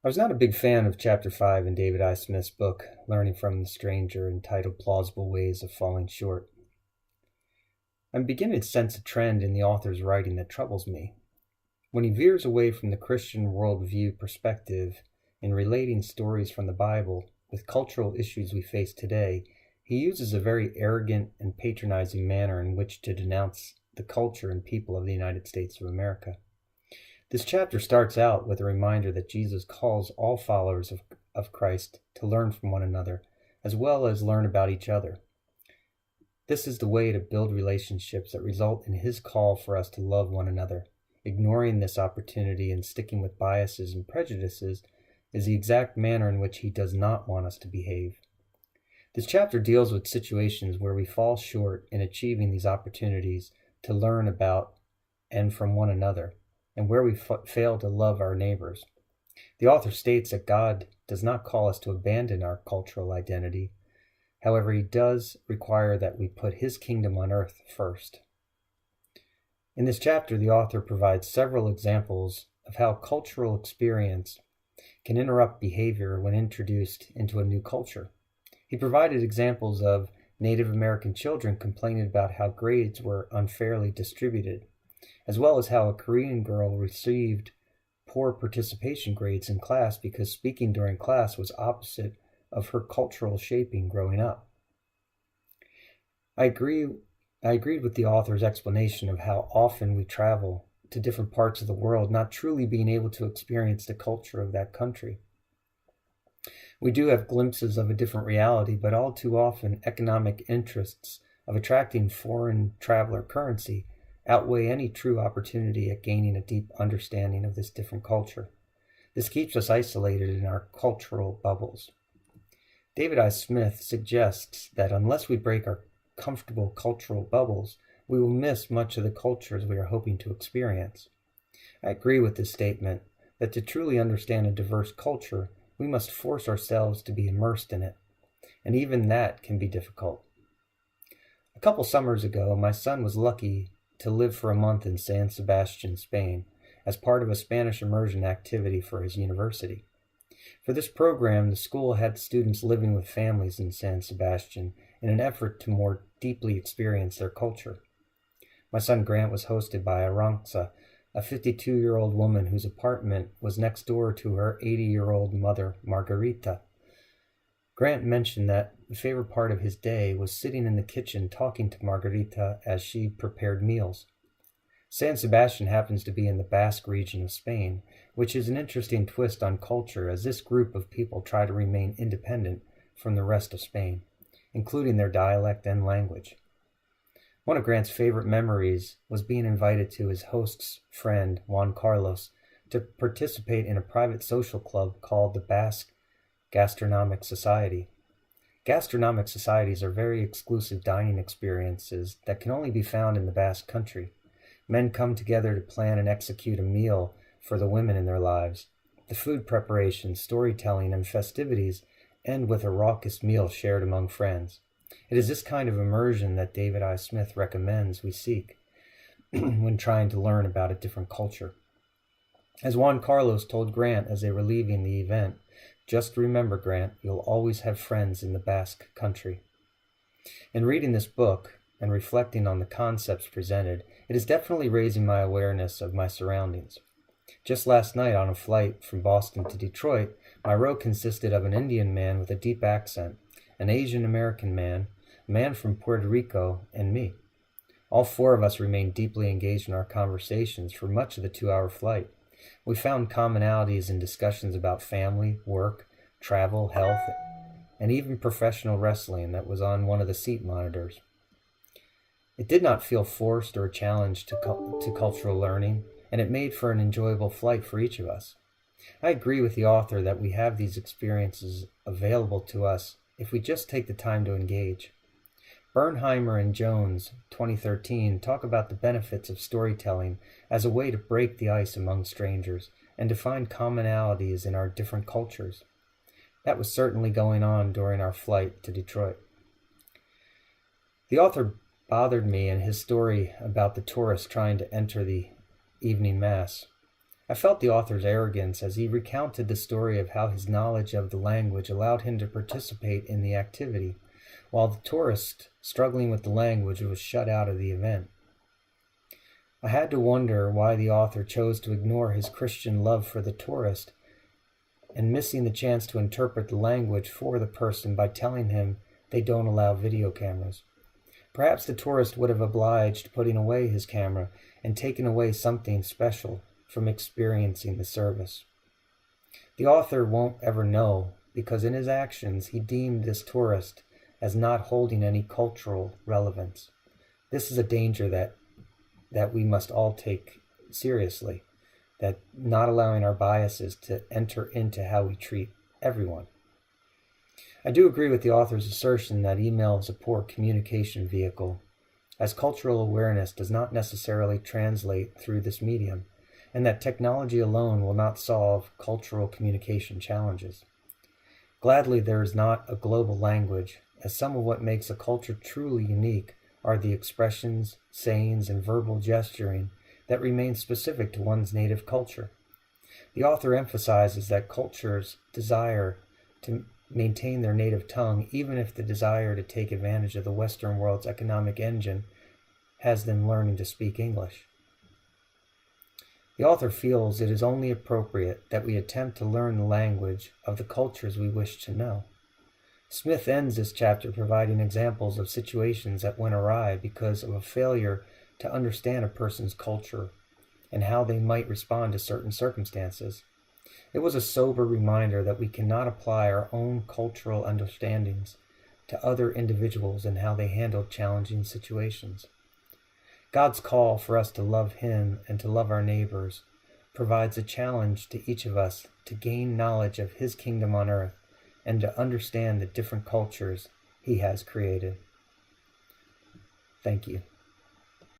I was not a big fan of Chapter 5 in David I. Smith's book, Learning from the Stranger, entitled Plausible Ways of Falling Short. I'm beginning to sense a trend in the author's writing that troubles me. When he veers away from the Christian worldview perspective in relating stories from the Bible with cultural issues we face today, he uses a very arrogant and patronizing manner in which to denounce the culture and people of the United States of America. This chapter starts out with a reminder that Jesus calls all followers of Christ to learn from one another, as well as learn about each other. This is the way to build relationships that result in his call for us to love one another. Ignoring this opportunity and sticking with biases and prejudices is the exact manner in which he does not want us to behave. This chapter deals with situations where we fall short in achieving these opportunities to learn about and from one another, and where we fail to love our neighbors. The author states that God does not call us to abandon our cultural identity. However, he does require that we put his kingdom on earth first. In this chapter, the author provides several examples of how cultural experience can interrupt behavior when introduced into a new culture. He provided examples of Native American children complaining about how grades were unfairly distributed, as well as how a Korean girl received poor participation grades in class because speaking during class was opposite of her cultural shaping growing up. I agreed with the author's explanation of how often we travel to different parts of the world, not truly being able to experience the culture of that country. We do have glimpses of a different reality, but all too often economic interests of attracting foreign traveler currency outweigh any true opportunity at gaining a deep understanding of this different culture. This keeps us isolated in our cultural bubbles. David I. Smith suggests that unless we break our comfortable cultural bubbles, we will miss much of the cultures we are hoping to experience. I agree with this statement that to truly understand a diverse culture, we must force ourselves to be immersed in it, and even that can be difficult. A couple summers ago, my son was lucky to live for a month in San Sebastian, Spain, as part of a Spanish immersion activity for his university. For this program, the school had students living with families in San Sebastian in an effort to more deeply experience their culture. My son Grant was hosted by Aranxa, a 52-year-old woman whose apartment was next door to her 80-year-old mother, Margarita. Grant mentioned that the favorite part of his day was sitting in the kitchen talking to Margarita as she prepared meals. San Sebastian happens to be in the Basque region of Spain, which is an interesting twist on culture as this group of people try to remain independent from the rest of Spain, including their dialect and language. One of Grant's favorite memories was being invited to his host's friend, Juan Carlos, to participate in a private social club called the Basque Gastronomic Society. Gastronomic societies are very exclusive dining experiences that can only be found in the Basque Country. Men come together to plan and execute a meal for the women in their lives. The food preparation, storytelling, and festivities end with a raucous meal shared among friends. It is this kind of immersion that David I. Smith recommends we seek when trying to learn about a different culture. As Juan Carlos told Grant as they were leaving the event, "Just remember, Grant, you'll always have friends in the Basque Country." In reading this book and reflecting on the concepts presented, it is definitely raising my awareness of my surroundings. Just last night on a flight from Boston to Detroit, my row consisted of an Indian man with a deep accent, an Asian American man, a man from Puerto Rico, and me. All four of us remained deeply engaged in our conversations for much of the 2-hour flight. We found commonalities in discussions about family, work, travel, health, and even professional wrestling that was on one of the seat monitors. It did not feel forced or a challenge to cultural learning, and it made for an enjoyable flight for each of us. I agree with the author that we have these experiences available to us if we just take the time to engage. Bernheimer and Jones, 2013, talk about the benefits of storytelling as a way to break the ice among strangers and to find commonalities in our different cultures. That was certainly going on during our flight to Detroit. The author bothered me in his story about the tourists trying to enter the evening mass. I felt the author's arrogance as he recounted the story of how his knowledge of the language allowed him to participate in the activity, while the tourist struggling with the language was shut out of the event. I had to wonder why the author chose to ignore his Christian love for the tourist and missing the chance to interpret the language for the person by telling him they don't allow video cameras. Perhaps the tourist would have obliged putting away his camera and taken away something special from experiencing the service. The author won't ever know because in his actions he deemed this tourist as not holding any cultural relevance. This is a danger that we must all take seriously, that not allowing our biases to enter into how we treat everyone. I do agree with the author's assertion that email is a poor communication vehicle, as cultural awareness does not necessarily translate through this medium, and that technology alone will not solve cultural communication challenges. Gladly, there is not a global language, as some of what makes a culture truly unique are the expressions, sayings, and verbal gesturing that remain specific to one's native culture. The author emphasizes that cultures desire to maintain their native tongue, even if the desire to take advantage of the Western world's economic engine has them learning to speak English. The author feels it is only appropriate that we attempt to learn the language of the cultures we wish to know. Smith ends this chapter providing examples of situations that went awry because of a failure to understand a person's culture and how they might respond to certain circumstances. It was a sober reminder that we cannot apply our own cultural understandings to other individuals and how they handle challenging situations. God's call for us to love Him and to love our neighbors provides a challenge to each of us to gain knowledge of His kingdom on earth and to understand the different cultures He has created. Thank you.